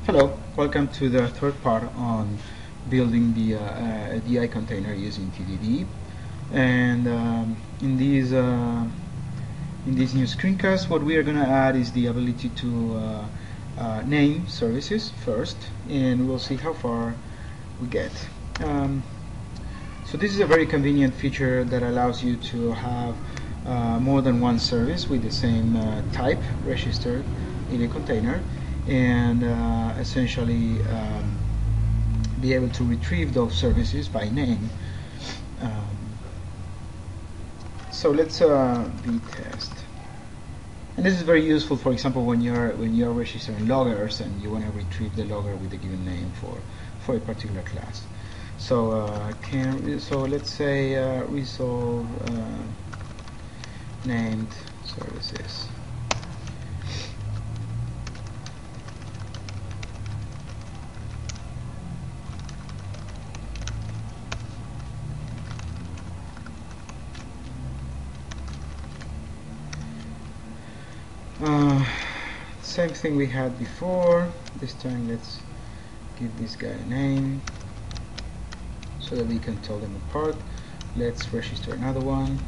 Hello, welcome to the third part on building the DI container using TDD. And in this new screencast, what we are going to add is the ability to name services first, and we'll see how far we get. So this is a very convenient feature that allows you to have more than one service with the same type registered in a container, and essentially be able to retrieve those services by name. So let's test. And this is very useful, for example, when you're registering loggers and you want to retrieve the logger with a given name for a particular class. So let's say resolve named services. Same thing we had before. This time let's give this guy a name so that we can tell them apart. Let's register another one.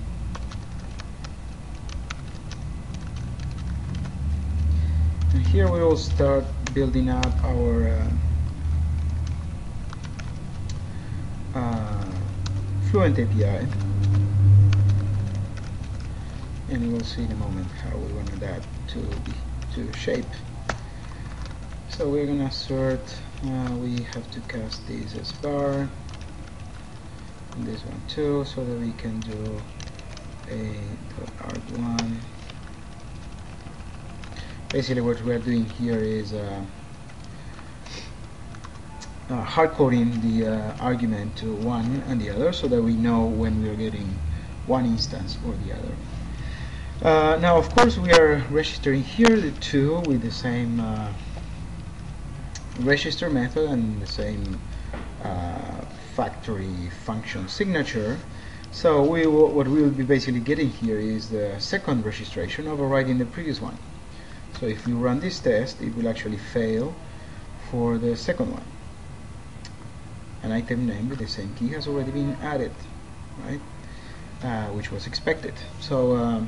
And here we will start building up our Funq API. And we'll see in a moment how we want that to shape. So we're gonna assert we have to cast this as bar, and this one too, so that we can do a .arg1. Basically what we're doing here is hard coding the argument to one and the other, so that we know when we're getting one instance or the other. Now, of course, we are registering here the two with the same register method and the same factory function signature. So what we will be basically getting here is the second registration overriding the previous one. So if we run this test, it will actually fail for the second one. An item name with the same key has already been added, right? Which was expected. So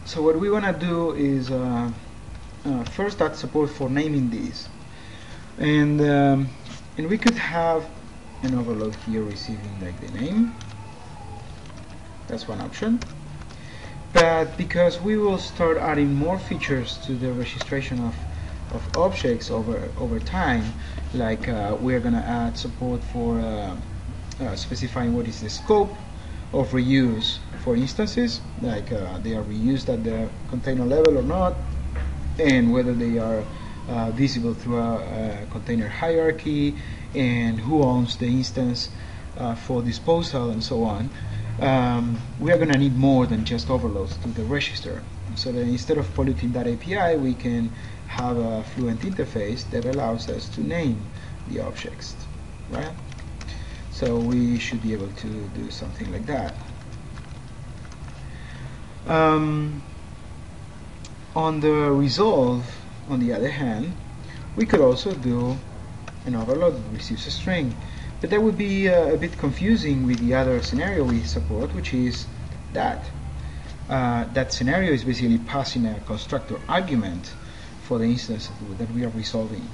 so what we want to do is first add support for naming these, and we could have an overload here receiving like the name. That's one option. But because we will start adding more features to the registration of objects over time, like we're going to add support for specifying what is the scope of reuse for instances, like they are reused at the container level or not, and whether they are visible through a container hierarchy, and who owns the instance for disposal, and so on. We are going to need more than just overloads to the register. So that instead of polluting that API, we can have a Funq interface that allows us to name the objects, right? So we should be able to do something like that. On the resolve, on the other hand, we could also do an overload that receives a string. But that would be a bit confusing with the other scenario we support, which is that. That scenario is basically passing a constructor argument for the instance that we are resolving.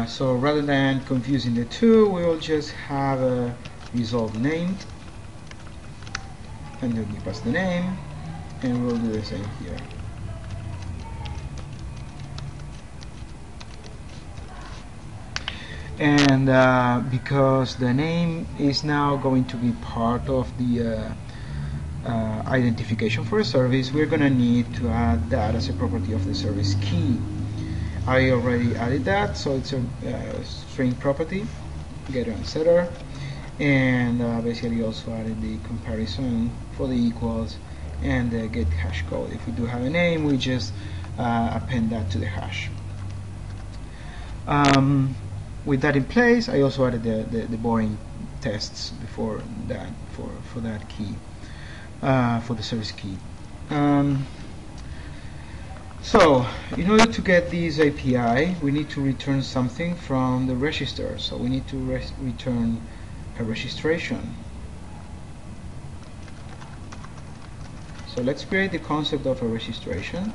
So rather than confusing the two, we will just have a resolve named, and then we pass the name, and we'll do the same here. And because the name is now going to be part of the identification for a service, we're going to need to add that as a property of the service key. I already added that, so it's a string property, getter and setter, and basically also added the comparison for the equals and the get hash code. If we do have a name, we just append that to the hash. With that in place, I also added the boring tests before that for that key, for the service key. So, in order to get this API, we need to return something from the register. So we need to return a registration. So let's create the concept of a registration,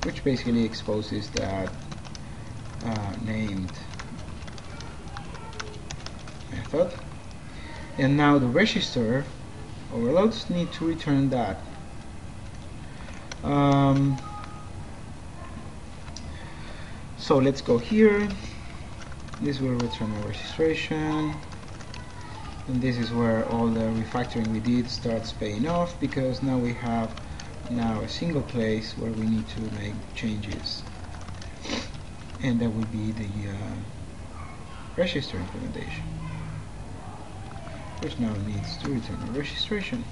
which basically exposes that named method. And now the register overloads need to return that. So let's go here. This will return a registration, and this is where all the refactoring we did starts paying off, because now we have a single place where we need to make changes, and that will be the register implementation, which now needs to return a registration.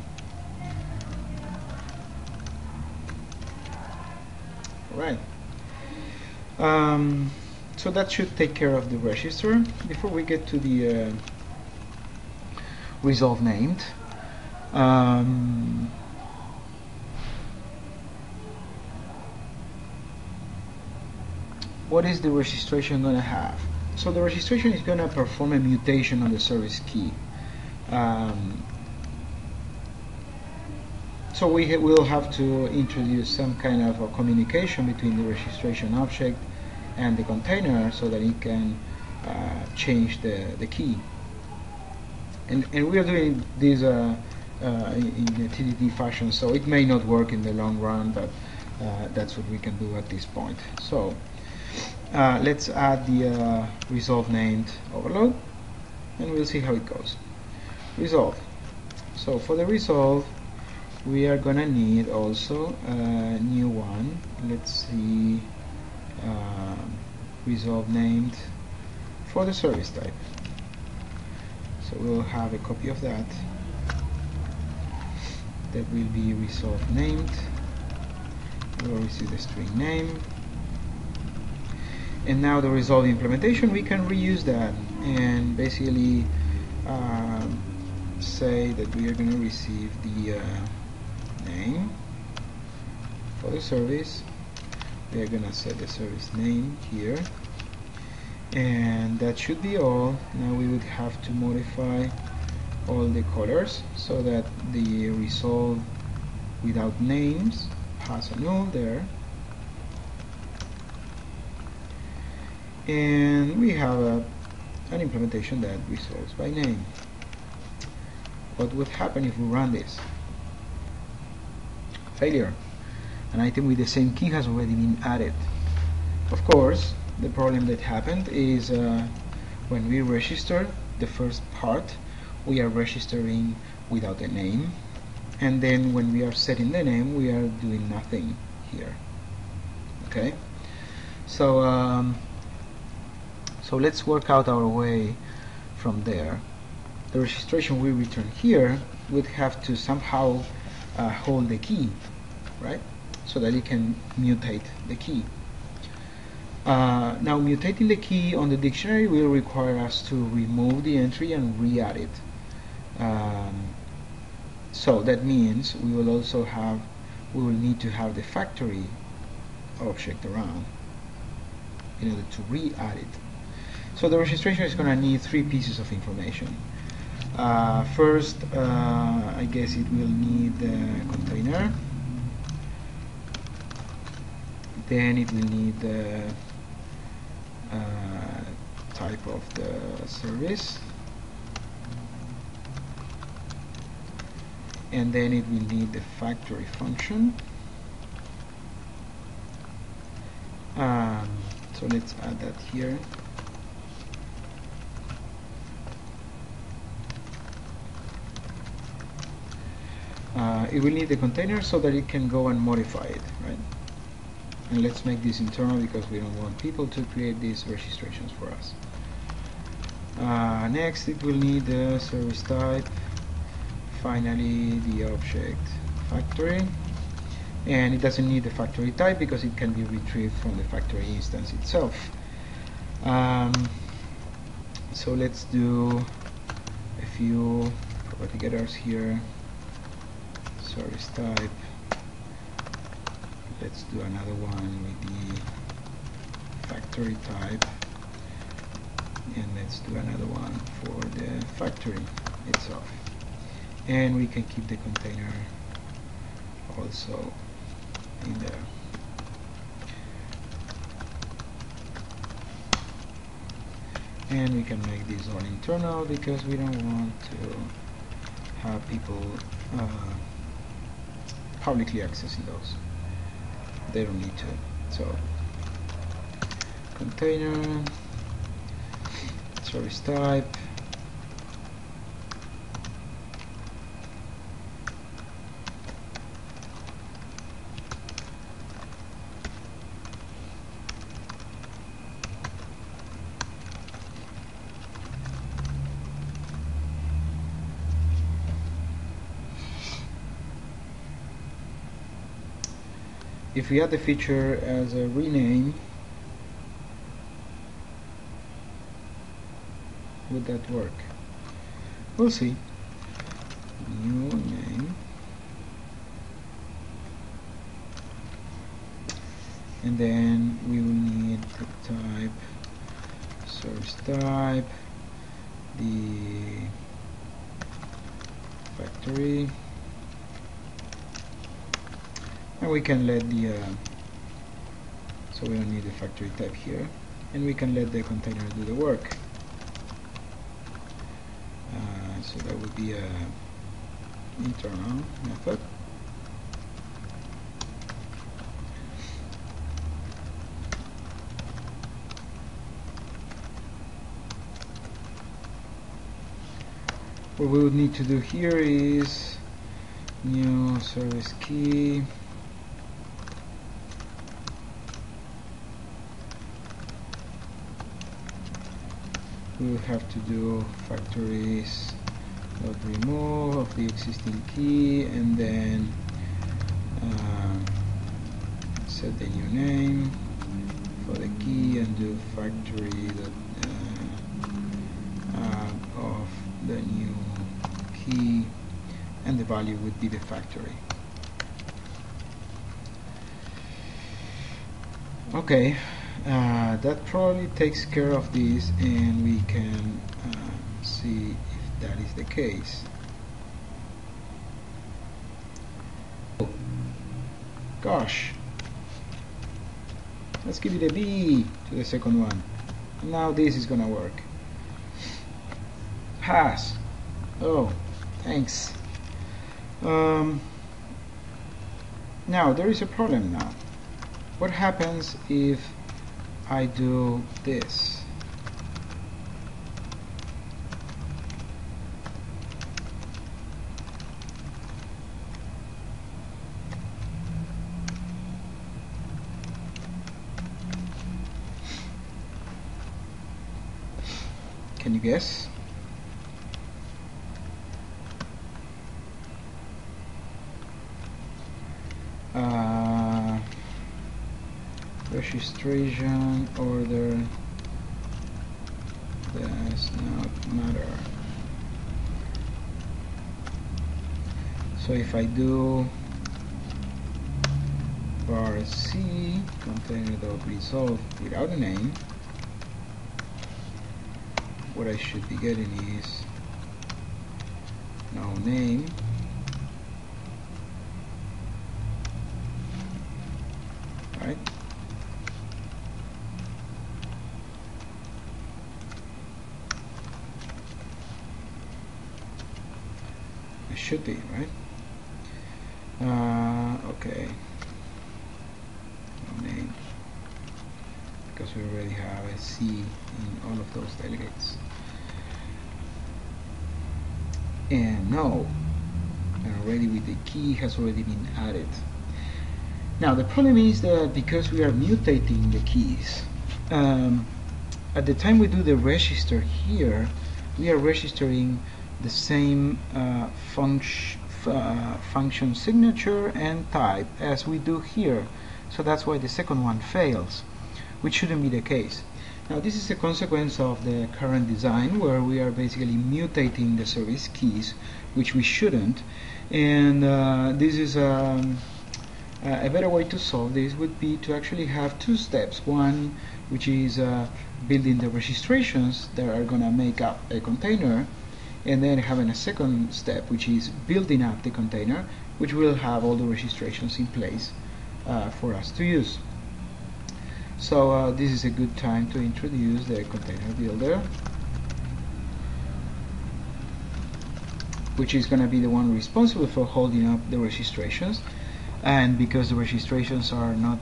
Alright. So that should take care of the register. Before we get to the resolve named, what is the registration going to have? So the registration is going to perform a mutation on the service key. So we will have to introduce some kind of a communication between the registration object and the container so that it can change the key. And we are doing this in the TDD fashion, so it may not work in the long run, but that's what we can do at this point. So let's add the resolve named overload, and we'll see how it goes. Resolve. So for the resolve, we are gonna need also a new one. Let's see, resolve named for the service type. So we'll have a copy of that. That will be resolve named. We'll receive the string name. And now the resolve implementation, we can reuse that and basically say that we are going to receive the name for the service. We are going to set the service name here, and that should be all. Now we would have to modify all the colors so that the resolve without names has a null there, and we have an implementation that resolves by name. What would happen if we run this? Failure. An item with the same key has already been added. Of course, the problem that happened is when we register the first part, we are registering without a name, and then when we are setting the name, we are doing nothing here. Okay, so so let's work out our way from there. The registration we return here would have to somehow hold the key, right? So that it can mutate the key. Now mutating the key on the dictionary will require us to remove the entry and re-add it. So that means we will need to have the factory object around in order to re-add it. So the registration is going to need 3 pieces of information. First, I guess it will need the container. Then it will need the type of the service, and then it will need the factory function. So let's add that here. It will need the container so that it can go and modify it, right? And let's make this internal because we don't want people to create these registrations for us. Next, it will need the service type. Finally, the object factory. And it doesn't need the factory type because it can be retrieved from the factory instance itself. So let's do a few property getters here. Service type. let's do another one with the factory type, and let's do another one for the factory itself, and we can keep the container also in there. And we can make this all internal because we don't want to have people publicly accessing those. They don't need to. So container, service type, if we add the feature as a rename, would that work? We'll see. New name, and then we will need the type, service type, the factory, and we can let the so we don't need the factory type here, and we can let the container do the work. So that would be a internal method. What we would need to do here is new service key, we will have to do factories dot remove of the existing key, and then set the new name for the key and do factory of the new key, and the value would be the factory. Okay, that probably takes care of this, and we can see if that is the case. Oh, gosh, let's give it a B to the second one. Now this is gonna work. Pass. Oh, thanks. Now there is a problem now. What happens if I do this? Can you guess? Registration order does not matter. So if I do var c container.resolve without a name, what I should be getting is no name, right? It should be, right? Okay, no name, because we already have a C in all of those delegates. And no, and already with the key has already been added. Now the problem is that because we are mutating the keys, at the time we do the register here, we are registering the same function signature and type as we do here. So that's why the second one fails, which shouldn't be the case. Now this is a consequence of the current design, where we are basically mutating the service keys, which we shouldn't, and this is A better way to solve this would be to actually have two steps. One, which is building the registrations that are going to make up a container, and then having a second step, which is building up the container, which will have all the registrations in place for us to use. So this is a good time to introduce the container builder, which is going to be the one responsible for holding up the registrations. And because the registrations are not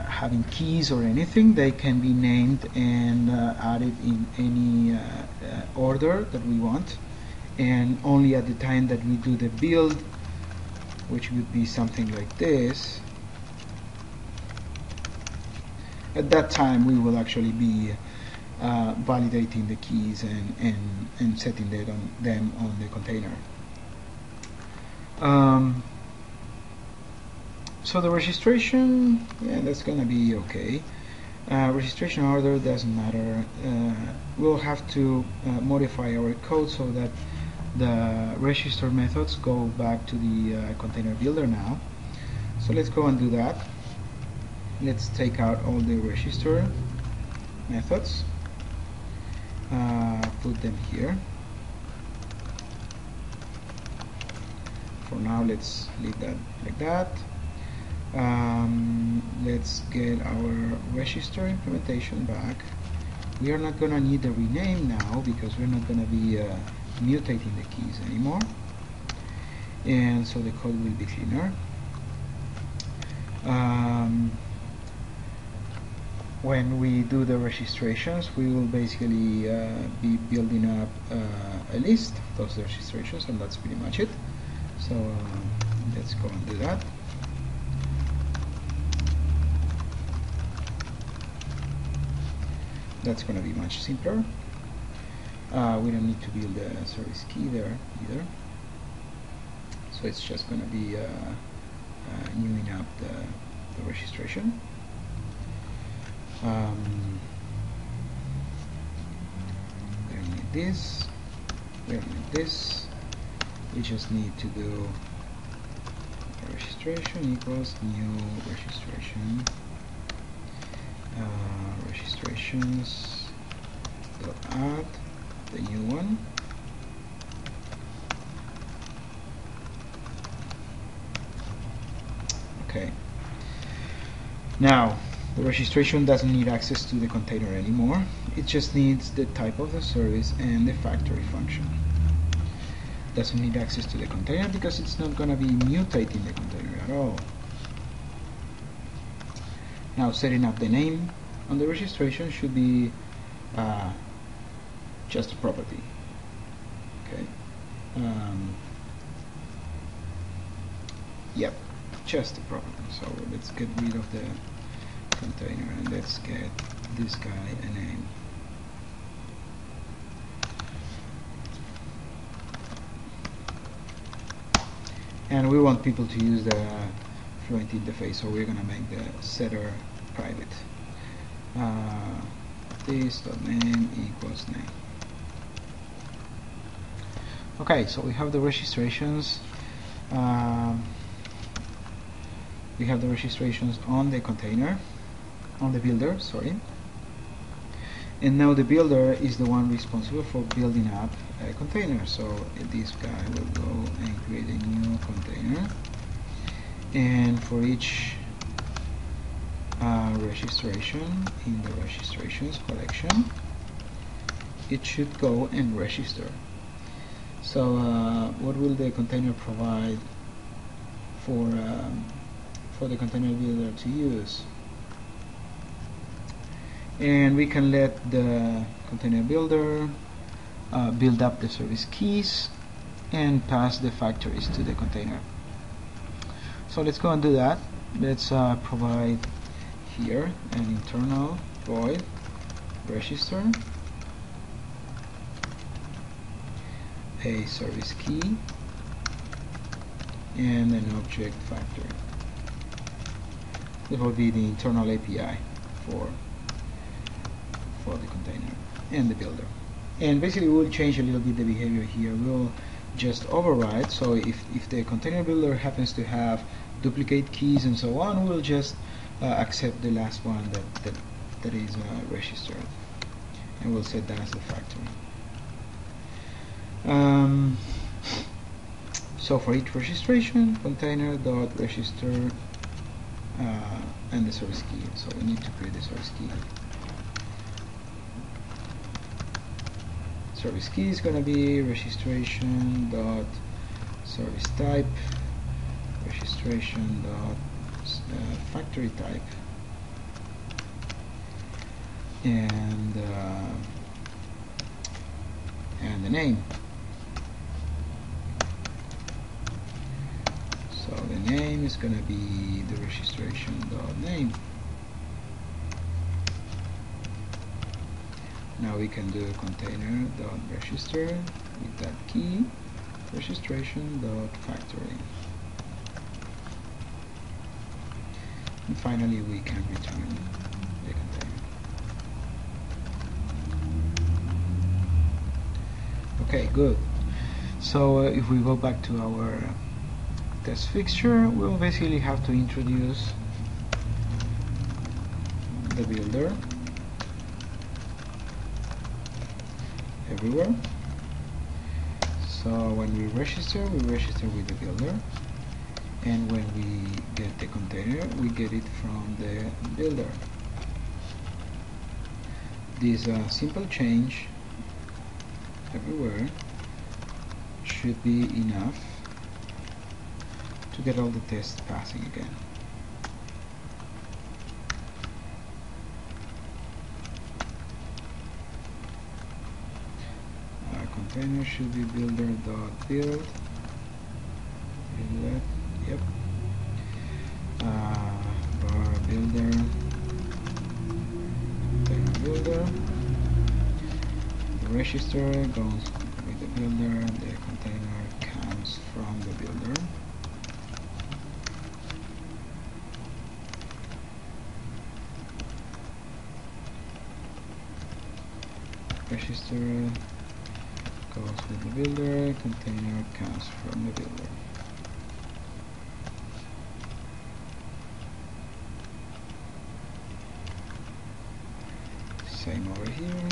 having keys or anything, they can be named and added in any order that we want, and only at the time that we do the build, which would be something like this, at that time we will actually be validating the keys and setting them on the container. So the registration, yeah, that's gonna be okay. Registration order doesn't matter. We'll have to modify our code so that the register methods go back to the container builder now. So let's go and do that. Let's take out all the register methods, put them here. For now, let's leave that like that. Let's get our register implementation back. We are not going to need the rename now because we're not going to be mutating the keys anymore, and so the code will be cleaner. When we do the registrations, we will basically be building up a list of those registrations, and that's pretty much it. So let's go and do that. That's going to be much simpler. We don't need to build a service key there either. So it's just going to be newing up the registration. We don't need this. We don't need this. We just need to do registration equals new registration. Registrations dot add the new one. Okay. Now the registration doesn't need access to the container anymore. It just needs the type of the service and the factory function. Doesn't need access to the container because it's not going to be mutating the container at all. Now setting up the name on the registration should be just a property. Okay. Yep, just a property. So let's get rid of the container and let's get this guy a name. And we want people to use the Funq interface, so we're going to make the setter private. This.name equals name. Okay, so we have the registrations. We have the registrations on the container, on the builder, sorry. And now the builder is the one responsible for building up a container. So this guy will go and create a new container. And for each registration in the registrations collection, it should go and register. So what will the container provide for the container builder to use? And we can let the container builder build up the service keys and pass the factories to the container. So let's go and do that. Let's provide here an internal void register, a service key, and an object factory. This will be the internal API for the container and the builder. And basically we'll change a little bit the behavior here. We'll just override. So if the container builder happens to have duplicate keys and so on, we'll just accept the last one that is registered, and we'll set that as the factory. So for each registration, container.register and the service key. So we need to create the service key. Service key is going to be registration.service type, registration.factory type, and the name. So the name is going to be the registration.name. Now we can do container.register with that key, registration.factory. And finally we can return the container. Okay, good. So if we go back to our test fixture, we'll basically have to introduce the builder everywhere. So when we register with the builder, and when we get the container, we get it from the builder. This simple change everywhere should be enough to get all the tests passing again. Container should be builder.build. Yep. Bar builder, container builder. The register goes with the builder. The container comes from the builder. Register goes with the builder, container comes from the builder. Same over here.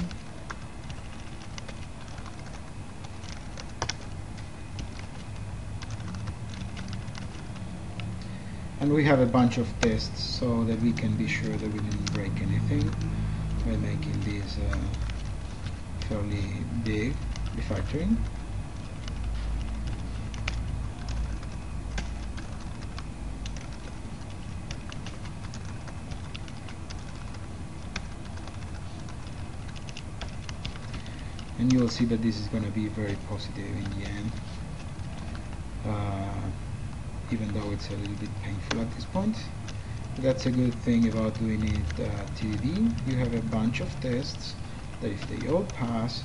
And we have a bunch of tests so that we can be sure that we didn't break anything by making this fairly big refactoring. And you will see that this is going to be very positive in the end, even though it's a little bit painful at this point. But that's a good thing about doing it TDD. You have a bunch of tests that if they all pass,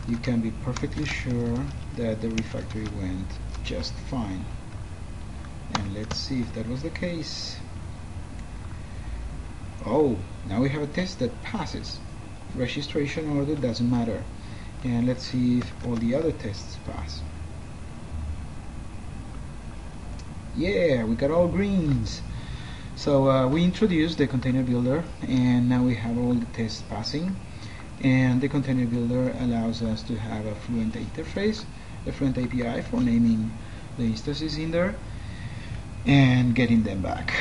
you can be perfectly sure that the refactory went just fine. And let's see if that was the case. Oh, now we have a test that passes. Registration order doesn't matter. And let's see if all the other tests pass. Yeah, we got all greens. So we introduced the container builder, and now we have all the tests passing. And the container builder allows us to have a fluent interface, a fluent API for naming the instances in there and getting them back.